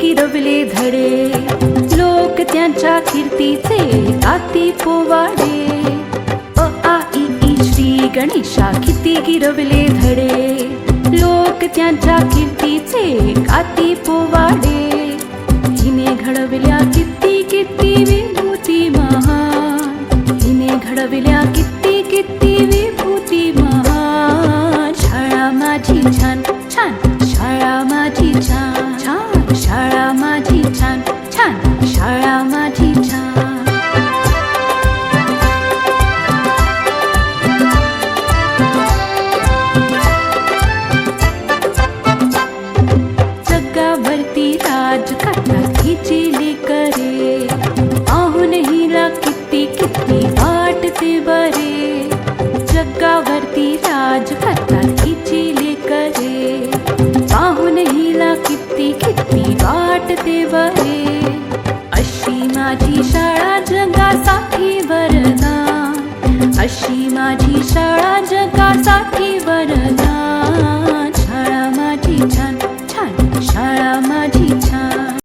गिरवले धडे, लोक त्यांच्या कीर्तीचे गाती पोवाडे. अ आ इ ई श्री गणेशा किती गिरवले धडे, लोक त्यांच्या कीर्तीचे गाती पोवाडे. हिने घडविल्या किती किती विभूती महान, हिने घडविल्या किती किती विभूती महान. शाळा माझी छान छान, शाळा माझी छान छान, शाळा माझी छान छान, शाळा माझी छान. जगावरती राज करतात हिची लेकरे, पाहून हिला किती किती वाटते बरे. जगावरती राज करतात हिची लेकरे, पाहून हिला किती किती वाटते बरे. अशी माझी शाळा जगासाठी वरदान, अशी माझी शाळा जगासाठी वरदान.